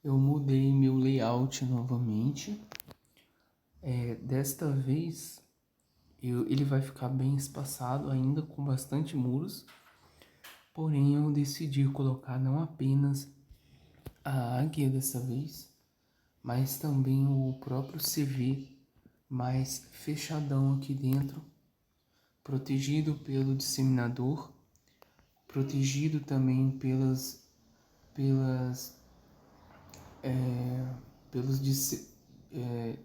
Eu mudei meu layout novamente. Desta vez ele vai ficar bem espaçado ainda, com bastante muros. Porém, eu decidi colocar não apenas a águia dessa vez, mas também o próprio CV mais fechadão aqui dentro, protegido pelo disseminador, protegido também pelas pelos disse- é,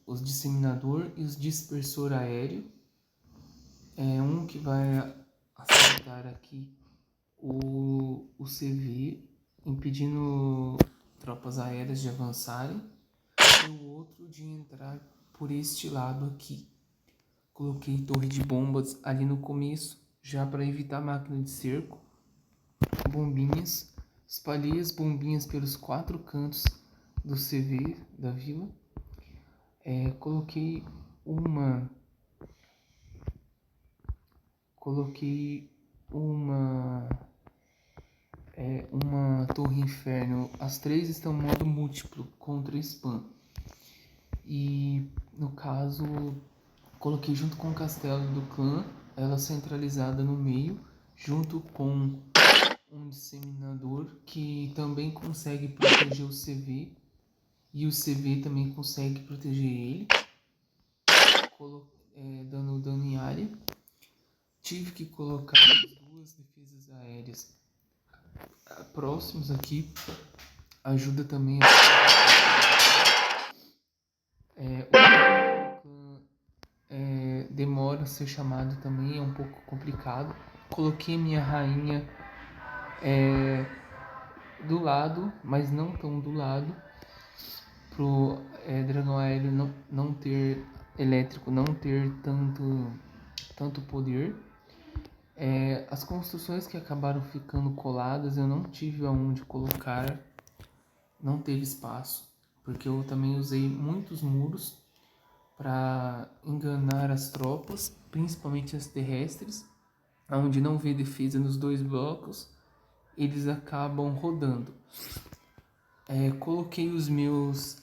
os disseminador e os dispersor aéreo. Um que vai acertar aqui o CV, impedindo tropas aéreas de avançarem, e o outro de entrar por este lado aqui. Coloquei torre de bombas ali no começo, já para evitar máquina de cerco. Bombinhas, espalhei as bombinhas pelos 4 cantos do CV da vila. Coloquei uma coloquei uma torre inferno. As 3 estão em modo múltiplo contra spam. E no caso, coloquei junto com o castelo do clã, ela centralizada no meio, junto com um disseminador que também consegue proteger o CV. E o CV também consegue proteger ele, dando dano em área. Tive que colocar as 2 defesas aéreas próximos aqui. Ajuda também demora a ser chamado também, é um pouco complicado. Coloquei minha rainha do lado, mas não tão do lado, pro dragão aéreo não ter elétrico, não ter tanto poder. As construções que acabaram ficando coladas, eu não tive aonde colocar, não teve espaço, porque eu também usei muitos muros para enganar as tropas, principalmente as terrestres, onde não vê defesa nos 2 blocos, eles acabam rodando. Coloquei os meus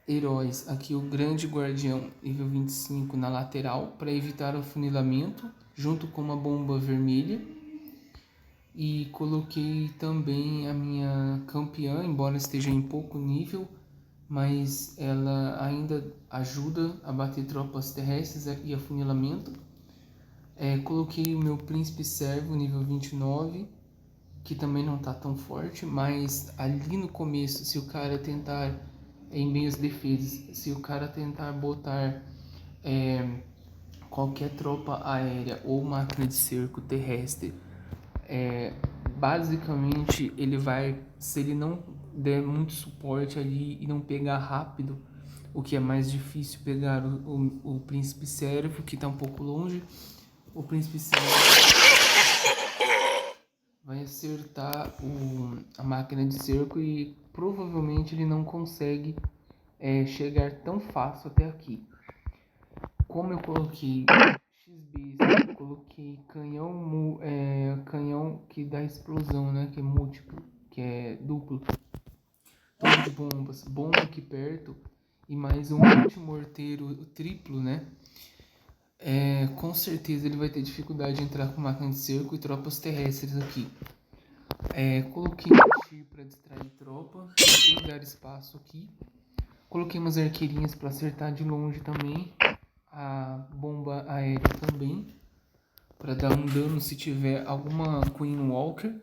heróis aqui, o grande guardião nível 25 na lateral, para evitar o afunilamento, junto com uma bomba vermelha. E coloquei também a minha campeã, embora esteja em pouco nível, mas ela ainda ajuda a bater tropas terrestres e afunilamento. Coloquei o meu príncipe servo nível 29, que também não está tão forte, mas ali no começo, se o cara tentar, em meias defesas, se o cara tentar botar qualquer tropa aérea ou máquina de cerco terrestre, basicamente ele vai, se ele não der muito suporte ali e não pegar rápido, o que é mais difícil, pegar o príncipe servo, que está um pouco longe, o príncipe servo vai acertar a máquina de cerco e provavelmente ele não consegue chegar tão fácil até aqui. Como eu coloquei XB, eu coloquei canhão que dá explosão, né? Que é múltiplo, que é duplo. Torre de bombas, bomba aqui perto e mais um multimorteiro triplo, né? Com certeza ele vai ter dificuldade de entrar com máquina de cerco e tropas terrestres aqui. Coloquei um tiro para distrair tropa, tentei dar espaço aqui. Coloquei umas arqueirinhas para acertar de longe também. A bomba aérea também, para dar um dano se tiver alguma Queen Walker.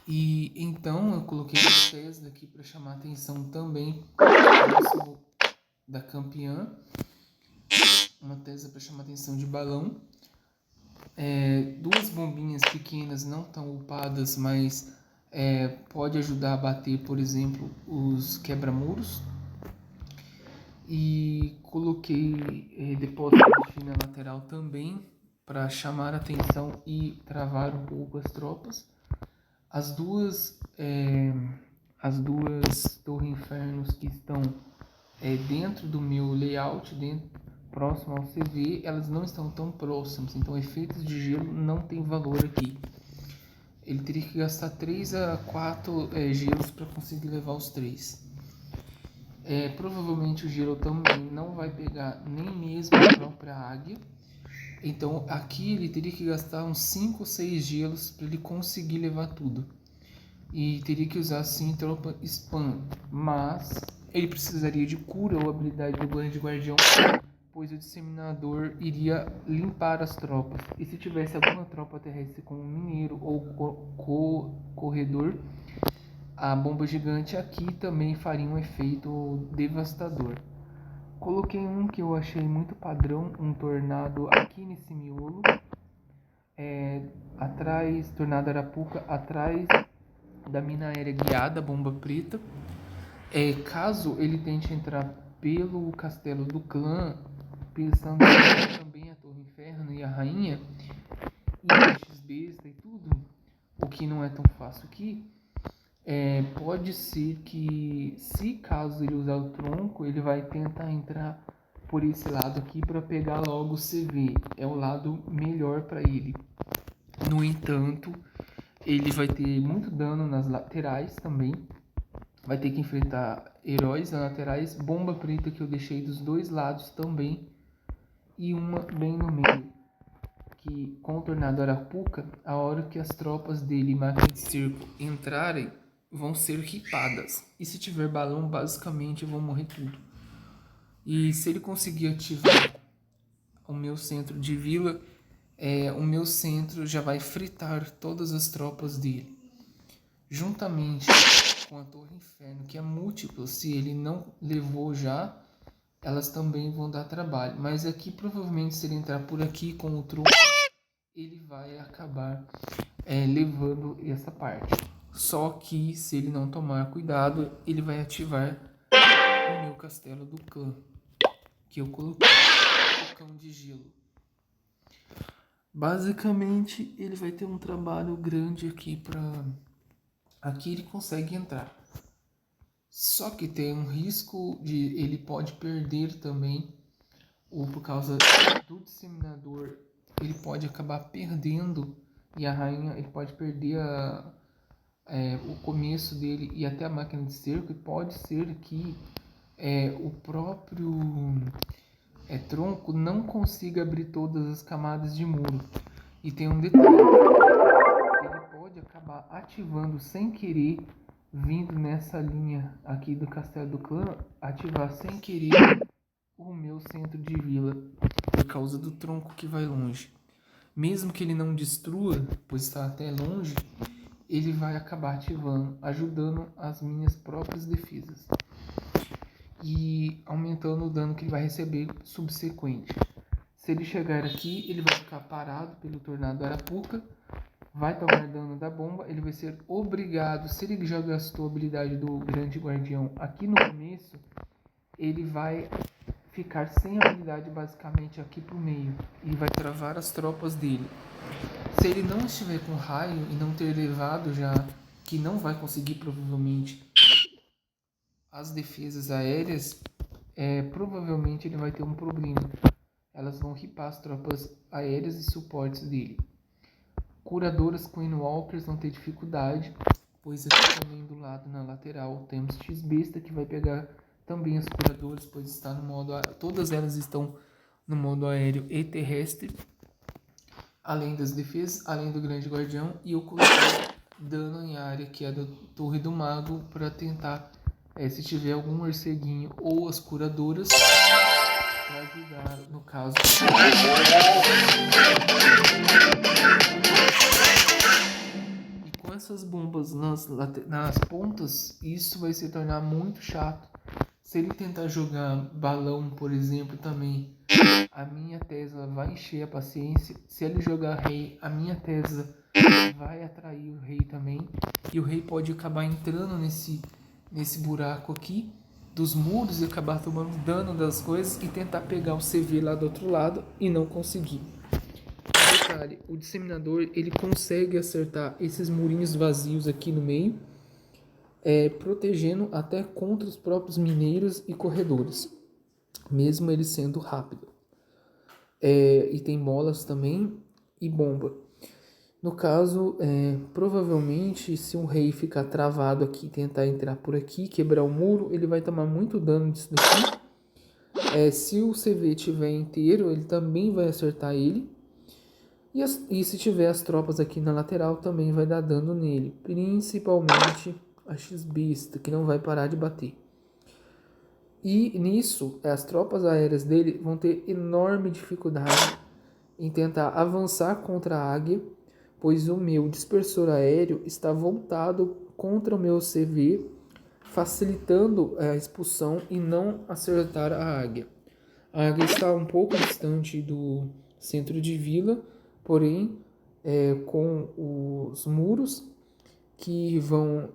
E então eu coloquei uma Tesla aqui para chamar atenção também, próximo da campeã. Uma Tesla para chamar atenção de balão. 2 bombinhas pequenas não estão upadas, mas pode ajudar a bater, por exemplo, os quebra-muros. E coloquei depósito de fina lateral também para chamar a atenção e travar um pouco as tropas. As duas torres infernos que estão dentro do meu layout, próximo ao CV, elas não estão tão próximas, então efeitos de gelo não tem valor aqui. Ele teria que gastar 3 a 4 gelos para conseguir levar os 3. Provavelmente o gelo também não vai pegar nem mesmo a própria águia. Então aqui ele teria que gastar uns 5 ou 6 gelos para ele conseguir levar tudo. E teria que usar sim tropa spam. Mas ele precisaria de cura ou habilidade do grande guardião, pois o disseminador iria limpar as tropas. E se tivesse alguma tropa terrestre como mineiro ou corredor, a bomba gigante aqui também faria um efeito devastador. Coloquei um que eu achei muito padrão, um tornado aqui nesse miolo. Atrás, tornado Arapuca, atrás da mina aérea guiada, bomba preta. Caso ele tente entrar pelo castelo do clã, pensando também a Torre Inferno e a Rainha, e a X-Besta e tudo, o que não é tão fácil aqui, pode ser que, se caso ele usar o tronco, ele vai tentar entrar por esse lado aqui para pegar logo o CV. É o lado melhor para ele. No entanto, ele vai ter muito dano nas laterais também. Vai ter que enfrentar heróis nas laterais, bomba preta que eu deixei dos dois lados também, e uma bem no meio, que com o tornado Arapuca, a hora que as tropas dele e máquina de cerco entrarem, vão ser ripadas. E se tiver balão, basicamente vão morrer tudo. E se ele conseguir ativar o meu centro de vila, o meu centro já vai fritar todas as tropas dele. Juntamente com a Torre Inferno, que é múltipla, se ele não levou já, elas também vão dar trabalho. Mas aqui, provavelmente, se ele entrar por aqui com o truque, ele vai acabar levando essa parte. Só que, se ele não tomar cuidado, ele vai ativar o meu castelo do clã, que eu coloquei o cão de gelo. Basicamente, ele vai ter um trabalho grande aqui para... Aqui ele consegue entrar. Só que tem um risco de ele pode perder também, ou por causa do disseminador, ele pode acabar perdendo, e a rainha, ele pode perder o começo dele e até a máquina de cerco, e pode ser que o próprio tronco não consiga abrir todas as camadas de muro. E tem um detalhe, ele pode acabar ativando sem querer, vindo nessa linha aqui do castelo do clã, ativar sem querer o meu centro de vila, por causa do tronco que vai longe. Mesmo que ele não destrua, pois está até longe, ele vai acabar ativando, ajudando as minhas próprias defesas e aumentando o dano que ele vai receber subsequente. Se ele chegar aqui, ele vai ficar parado pelo tornado Arapuca, vai tomar dano da bomba, ele vai ser obrigado, se ele já gastou a habilidade do grande guardião aqui no começo, ele vai ficar sem habilidade basicamente aqui pro meio e vai travar as tropas dele. Se ele não estiver com raio e não ter levado já, que não vai conseguir provavelmente as defesas aéreas, provavelmente ele vai ter um problema. Elas vão ripar as tropas aéreas e suportes dele. Curadoras Queenwalkers vão ter dificuldade, pois aqui também do lado na lateral temos X-Besta que vai pegar também as curadoras, pois está no modo todas elas estão no modo aéreo e terrestre, além das defesas, além do grande guardião, e eu coloquei dano em área, que é da Torre do Mago, para tentar, se tiver algum morceguinho ou as curadoras, para ajudar no caso. E com essas bombas nas pontas, isso vai se tornar muito chato. Se ele tentar jogar balão, por exemplo, também, a minha Tesla vai encher a paciência. Se ele jogar rei, a minha Tesla vai atrair o rei também. E o rei pode acabar entrando nesse buraco aqui dos muros e acabar tomando dano das coisas e tentar pegar o CV lá do outro lado e não conseguir. Detalhe, o disseminador ele consegue acertar esses murinhos vazios aqui no meio, protegendo até contra os próprios mineiros e corredores, mesmo ele sendo rápido. E tem bolas também e bomba. No caso, provavelmente, se um rei ficar travado aqui e tentar entrar por aqui, quebrar o muro, ele vai tomar muito dano disso daqui. Se o CV estiver inteiro, ele também vai acertar ele. E se tiver as tropas aqui na lateral, também vai dar dano nele. Principalmente a X-Bista, que não vai parar de bater. E nisso, as tropas aéreas dele vão ter enorme dificuldade em tentar avançar contra a águia, pois o meu dispersor aéreo está voltado contra o meu CV, facilitando a expulsão e não acertar a águia. A águia está um pouco distante do centro de vila, porém com os muros que vão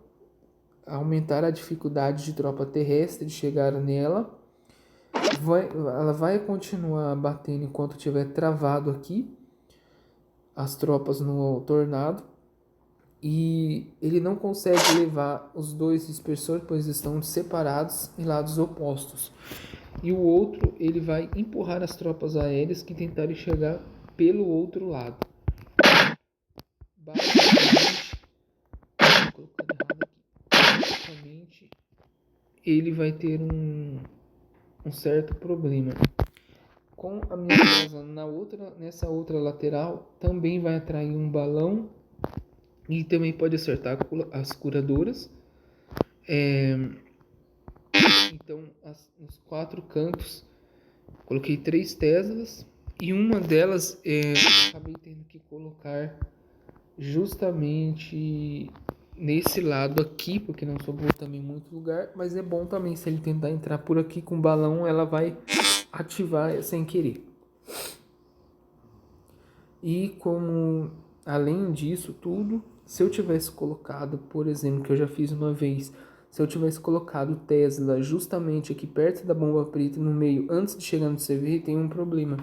aumentar a dificuldade de tropa terrestre de chegar nela. Ela vai continuar batendo enquanto estiver travado aqui as tropas no tornado. E ele não consegue levar os dois dispersores, pois estão separados em lados opostos. E o outro, ele vai empurrar as tropas aéreas que tentarem chegar pelo outro lado. Basicamente, ele vai ter um certo problema. Com a minha casa nessa outra lateral, também vai atrair um balão e também pode acertar as curadoras. Então, nos 4 cantos, coloquei 3 Teslas e uma delas acabei tendo que colocar justamente nesse lado aqui, porque não sobrou também muito lugar, mas é bom também se ele tentar entrar por aqui com o balão, ela vai ativar sem querer. E como, além disso tudo, se eu tivesse colocado, por exemplo, que eu já fiz uma vez, se eu tivesse colocado Tesla justamente aqui perto da bomba preta no meio, antes de chegar no CV, tem um problema.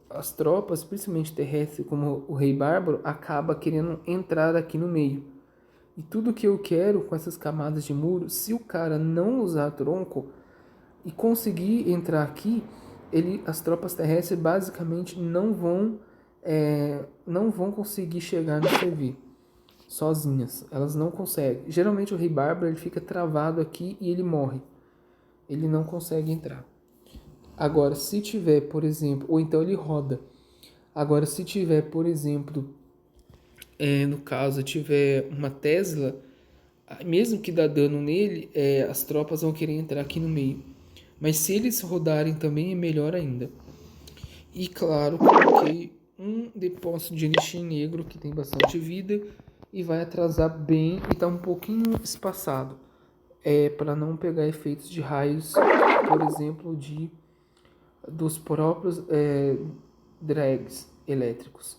As tropas, principalmente terrestres, como o Rei Bárbaro, acaba querendo entrar aqui no meio. E tudo que eu quero com essas camadas de muro, se o cara não usar tronco e conseguir entrar aqui, as tropas terrestres basicamente não vão conseguir chegar no CV sozinhas. Elas não conseguem. Geralmente o Rei Bárbaro ele fica travado aqui e ele morre. Ele não consegue entrar. Agora, se tiver, por exemplo, ou então ele roda. Agora, se tiver, por exemplo, no caso, tiver uma Tesla, mesmo que dá dano nele, as tropas vão querer entrar aqui no meio. Mas se eles rodarem também é melhor ainda. E claro, coloquei um depósito de elixir negro que tem bastante vida e vai atrasar bem e tá um pouquinho espaçado. Para não pegar efeitos de raios, por exemplo, dos próprios drags elétricos.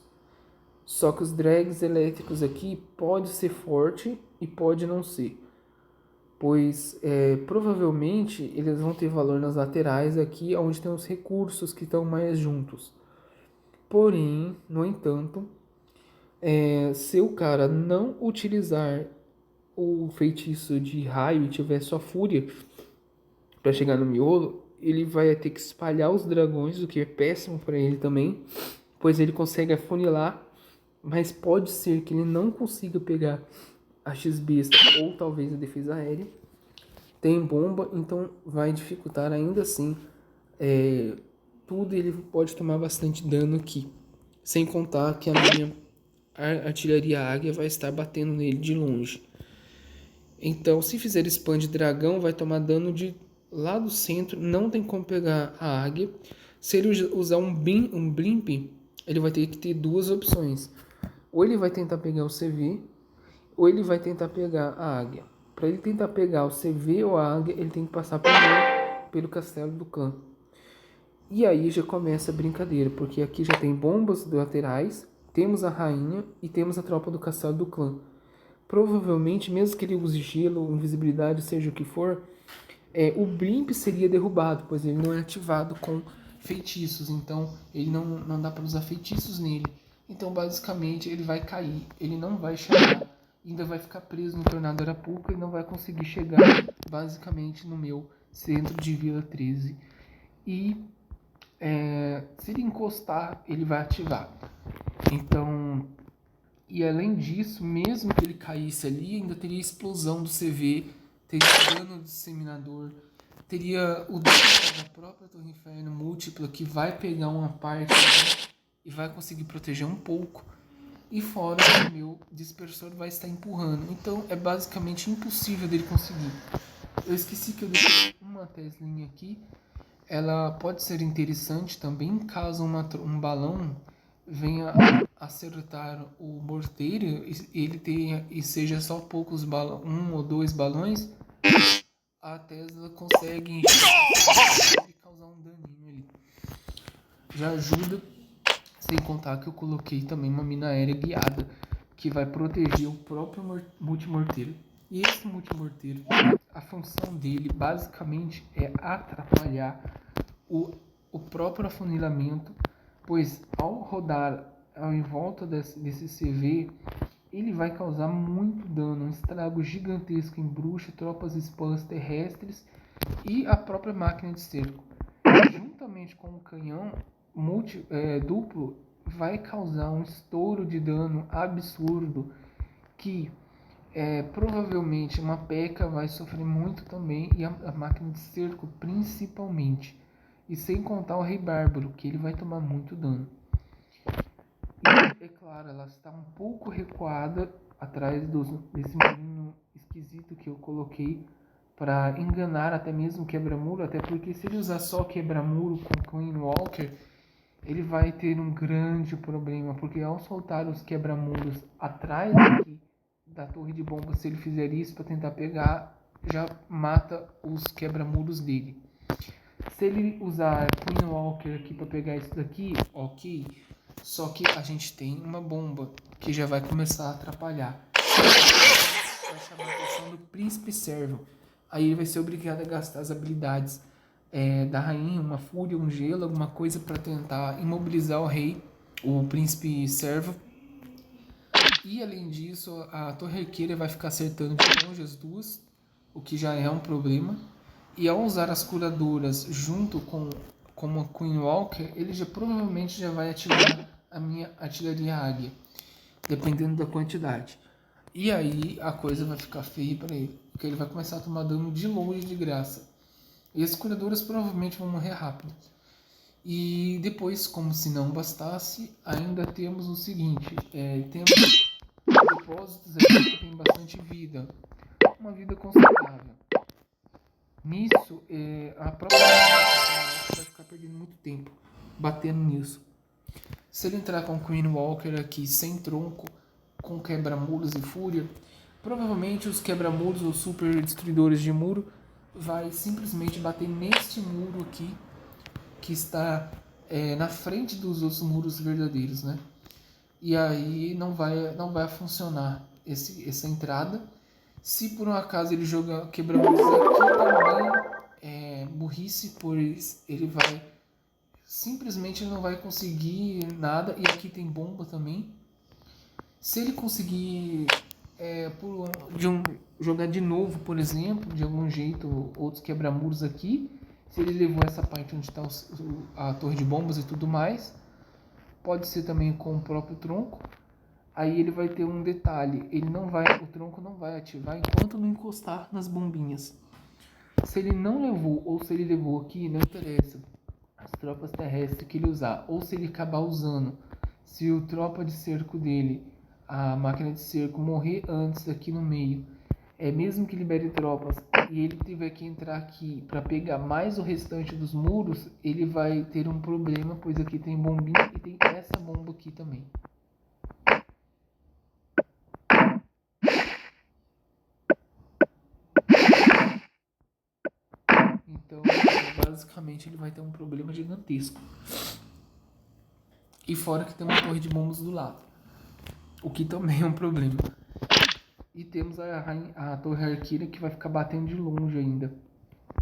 Só que os drags elétricos aqui pode ser forte e pode não ser, pois provavelmente eles vão ter valor nas laterais aqui, onde tem os recursos que estão mais juntos. Porém, no entanto, se o cara não utilizar o feitiço de raio e tiver só fúria para chegar no miolo, ele vai ter que espalhar os dragões, o que é péssimo para ele também, pois ele consegue afunilar, mas pode ser que ele não consiga pegar a X-Besta ou talvez a defesa aérea. Tem bomba, então vai dificultar ainda assim tudo. Ele pode tomar bastante dano aqui, sem contar que a minha artilharia águia vai estar batendo nele de longe. Então, se fizer spam de dragão, vai tomar dano de lá do centro, não tem como pegar a águia. Se ele usar um blimp, ele vai ter que ter 2 opções. Ou ele vai tentar pegar o CV, ou ele vai tentar pegar a águia. Para ele tentar pegar o CV ou a águia, ele tem que passar primeiro pelo castelo do clã. E aí já começa a brincadeira, porque aqui já tem bombas laterais, temos a rainha e temos a tropa do castelo do clã. Provavelmente, mesmo que ele use gelo, invisibilidade, seja o que for, o blimp seria derrubado, pois ele não é ativado com feitiços, então ele não dá para usar feitiços nele. Então, basicamente, ele vai cair, ele não vai chegar, ainda vai ficar preso no Tornado Arapuca e não vai conseguir chegar, basicamente, no meu centro de Vila 13. E se ele encostar, ele vai ativar. Então, e além disso, mesmo que ele caísse ali, ainda teria explosão do CV, teria dano do disseminador, teria o dano da própria Torre Inferno múltipla, que vai pegar uma parte e vai conseguir proteger um pouco. E fora que o meu dispersor vai estar empurrando. Então é basicamente impossível dele conseguir. Eu esqueci que eu deixei uma Teslinha aqui. Ela pode ser interessante também caso um balão venha acertar o morteiro e ele tenha e seja só poucos balões, um ou dois balões, a Tesla consegue encher e causar um daninho ali. Já ajuda, sem contar que eu coloquei também uma mina aérea guiada que vai proteger o próprio multimorteiro. E esse multimorteiro, a função dele basicamente é atrapalhar o próprio afunilamento, pois ao rodar em volta desse CV, ele vai causar muito dano, um estrago gigantesco em bruxa, tropas spams terrestres e a própria máquina de cerco. Juntamente com o canhão duplo, vai causar um estouro de dano absurdo que provavelmente uma P.E.K.K.A vai sofrer muito também e a máquina de cerco principalmente. E sem contar o Rei Bárbaro, que ele vai tomar muito dano. E, é claro, ela está um pouco recuada atrás desse murinho esquisito que eu coloquei para enganar até mesmo o quebra-muro, até porque se ele usar só quebra-muro com Queen Walker, ele vai ter um grande problema, porque ao soltar os quebra-muros atrás aqui da torre de bomba, se ele fizer isso para tentar pegar, já mata os quebra-muros dele. Se ele usar Queen Walker aqui para pegar isso daqui, ok. Só que a gente tem uma bomba que já vai começar a atrapalhar. Vai chamar a atenção do Príncipe Servo. Aí ele vai ser obrigado a gastar as habilidades da rainha, uma fúria, um gelo, alguma coisa para tentar imobilizar o rei, o Príncipe Servo. E além disso, a Torre Arqueira vai ficar acertando de longe as duas, o que já é um problema. E ao usar as curadoras junto com a Queen Walker, ele já provavelmente já vai ativar a minha artilharia águia, dependendo da quantidade. E aí a coisa vai ficar feia para ele, porque ele vai começar a tomar dano de longe de graça. E as curadoras provavelmente vão morrer rápido. E depois, como se não bastasse, ainda temos o seguinte, temos depósitos aqui que tem bastante vida, uma vida considerável. Nisso, a própria vai ficar perdendo muito tempo batendo nisso. Se ele entrar com Queen Walker aqui sem tronco, com quebra-muros e fúria, provavelmente os quebra-muros ou super destruidores de muro vai simplesmente bater neste muro aqui que está na frente dos outros muros verdadeiros, né? E aí não vai funcionar essa entrada. Se por um acaso ele jogar quebra-muros aqui também, burrice, pois ele vai simplesmente não vai conseguir nada. E aqui tem bomba também. Se ele conseguir jogar de novo, por exemplo, de algum jeito, outros quebra-muros aqui, se ele levou essa parte onde está a torre de bombas e tudo mais, pode ser também com o próprio tronco. Aí ele vai ter um detalhe, o tronco não vai ativar enquanto não encostar nas bombinhas. Se ele não levou, ou se ele levou aqui, não interessa. As tropas terrestres que ele usar, ou se ele acabar usando, se o tropa de cerco dele, a máquina de cerco, morrer antes aqui no meio, mesmo que libere tropas, e ele tiver que entrar aqui para pegar mais o restante dos muros, ele vai ter um problema, pois aqui tem bombinha e tem essa bomba aqui também. Então, basicamente, ele vai ter um problema gigantesco. E fora que tem uma torre de bombas do lado, o que também é um problema. E temos a torre arqueira que vai ficar batendo de longe ainda.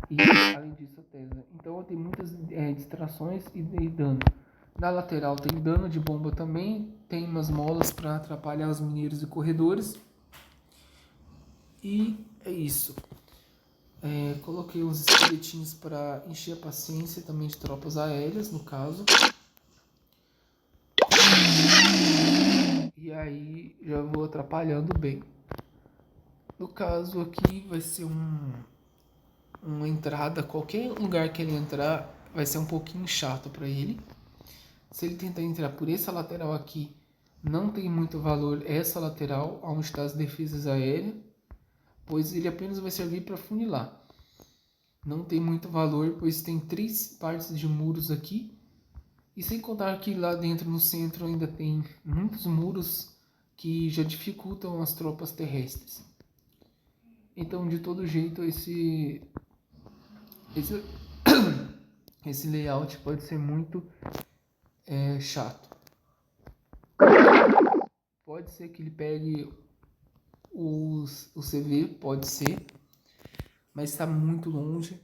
E além disso a Tesla. Então tem muitas distrações e dano. Na lateral tem dano de bomba também. Tem umas molas para atrapalhar os mineiros e corredores. E é isso. Coloquei uns esqueletinhos para encher a paciência também de tropas aéreas, no caso. E aí já vou atrapalhando bem. No caso aqui vai ser uma entrada, qualquer lugar que ele entrar vai ser um pouquinho chato para ele. Se ele tentar entrar por essa lateral aqui, não tem muito valor essa lateral, onde está as defesas aéreas, pois ele apenas vai servir para funilar. Não tem muito valor, pois tem 3 partes de muros aqui. E sem contar que lá dentro no centro ainda tem muitos muros que já dificultam as tropas terrestres. Então, de todo jeito, esse layout pode ser muito chato. Pode ser que ele pegue o CV, pode ser, mas está muito longe.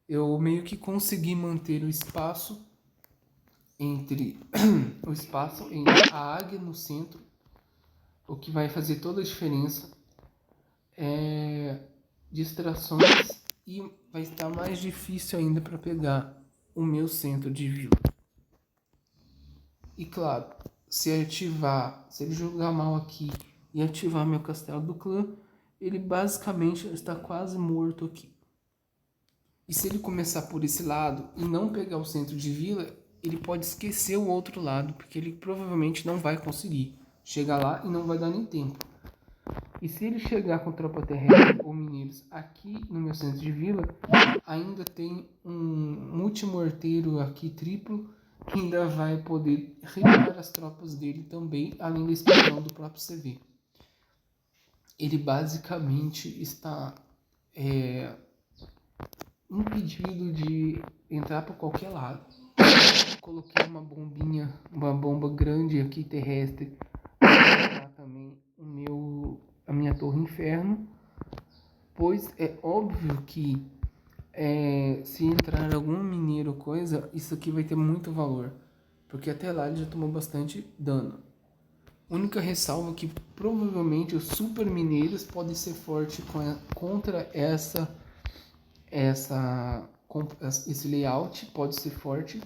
Eu meio que consegui manter o espaço entre a águia no centro, o que vai fazer toda a diferença. Distrações, e vai estar mais difícil ainda para pegar o meu centro de vila. E claro, se ele jogar mal aqui e ativar meu castelo do clã, ele basicamente está quase morto aqui. E se ele começar por esse lado e não pegar o centro de vila, ele pode esquecer o outro lado, porque ele provavelmente não vai conseguir chegar lá e não vai dar nem tempo. E se ele chegar com tropa terrestre ou mineiros aqui no meu centro de vila, ainda tem um multimorteiro aqui triplo que ainda vai poder reparar as tropas dele também, além da explosão do próprio CV. Ele basicamente está impedido de entrar por qualquer lado. Coloquei uma bomba grande aqui terrestre para também a minha torre inferno, pois é óbvio que se entrar algum mineiro ou coisa, isso aqui vai ter muito valor, porque até lá ele já tomou bastante dano. Única ressalva que provavelmente os super mineiros podem ser fortes contra esse layout, pode ser forte,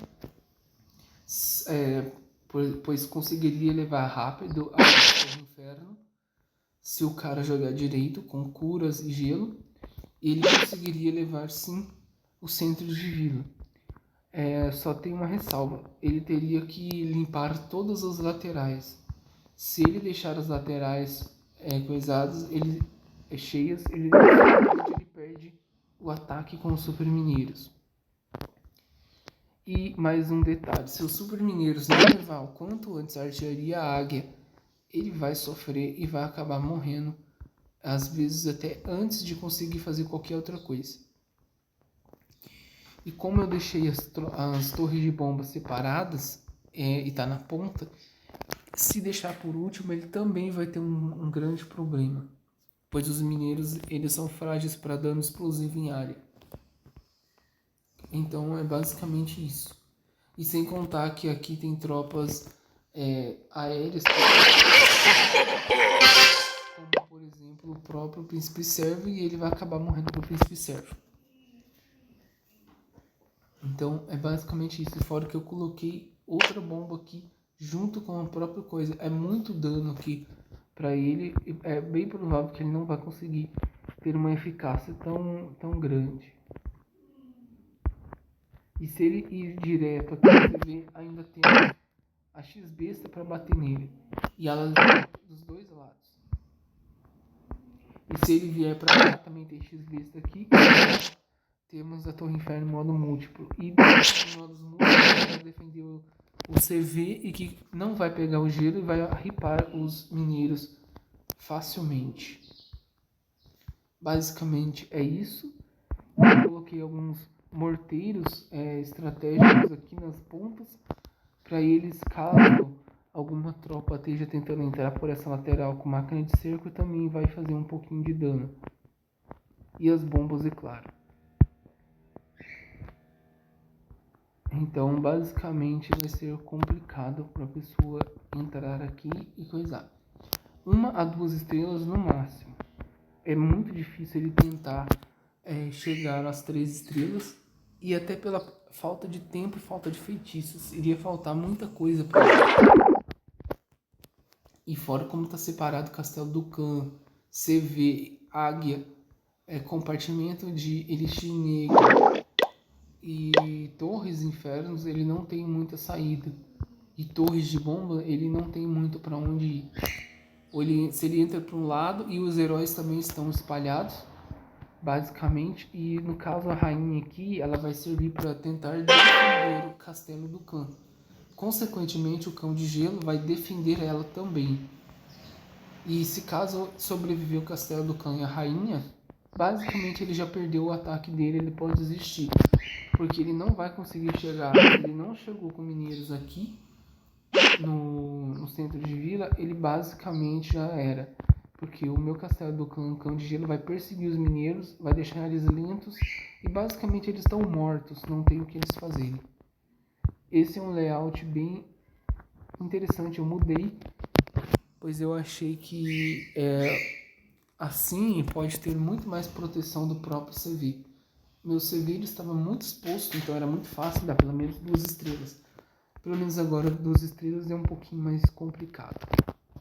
pois conseguiria levar rápido a torre inferno. Se o cara jogar direito, com curas e gelo, ele conseguiria levar sim o centro de vila. Só tem uma ressalva, ele teria que limpar todas as laterais. Se ele deixar as laterais coisadas, cheias, ele perde o ataque com os super mineiros. E mais um detalhe, se os super mineiros não levar o quanto antes a artilharia águia, ele vai sofrer e vai acabar morrendo, às vezes até antes de conseguir fazer qualquer outra coisa. E como eu deixei as torres de bomba separadas e tá na ponta, se deixar por último, ele também vai ter um grande problema, pois os mineiros eles são frágeis para dano explosivo em área. Então é basicamente isso. E sem contar que aqui tem tropas aéreas, como por exemplo o próprio Príncipe Servo, e ele vai acabar morrendo pro Príncipe Servo. Então é basicamente isso. Fora que eu coloquei outra bomba aqui junto com a própria coisa. É muito dano aqui para ele. É bem provável que ele não vai conseguir ter uma eficácia tão grande. E se ele ir direto aqui, você vê, ainda tem a X-Besta para bater nele. E elas dos dois lados. E se ele vier para cá, também tem X-Besta aqui. Temos a Torre Inferno em modo múltiplo. E em modos múltiplos vai defender o CV e que não vai pegar o gelo e vai ripar os mineiros facilmente. Basicamente é isso. Eu coloquei alguns morteiros estratégicos aqui nas pontas para eles, caso alguma tropa esteja tentando entrar por essa lateral com máquina de cerco, também vai fazer um pouquinho de dano. E as bombas, é claro. Então, basicamente, vai ser complicado para a pessoa entrar aqui e coisar. 1 a 2 estrelas no máximo. É muito difícil ele tentar chegar às 3 estrelas. E até pela falta de tempo e falta de feitiços, iria faltar muita coisa para ele. E fora como está separado Castelo do Khan, CV, Águia, compartimento de Elixir Negro e Torres Infernos, ele não tem muita saída. E Torres de Bomba, ele não tem muito para onde ir. Se ele entra para um lado e os heróis também estão espalhados, basicamente. E no caso a rainha aqui, ela vai servir para tentar defender o Castelo do Khan. Consequentemente, o Cão de Gelo vai defender ela também. E se caso sobreviver o Castelo do Khan e a rainha, basicamente ele já perdeu o ataque dele, ele pode desistir. Porque ele não vai conseguir chegar. Ele não chegou com mineiros aqui no centro de vila, ele basicamente já era. Porque o meu Castelo do Khan, Cão de Gelo, vai perseguir os mineiros, vai deixar eles lentos e basicamente eles estão mortos, não tem o que eles fazerem. Esse é um layout bem interessante, eu mudei, pois eu achei que assim pode ter muito mais proteção do próprio CV. Meu CV ele estava muito exposto, então era muito fácil dar pelo menos 2 estrelas. Pelo menos agora 2 estrelas é um pouquinho mais complicado.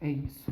É isso.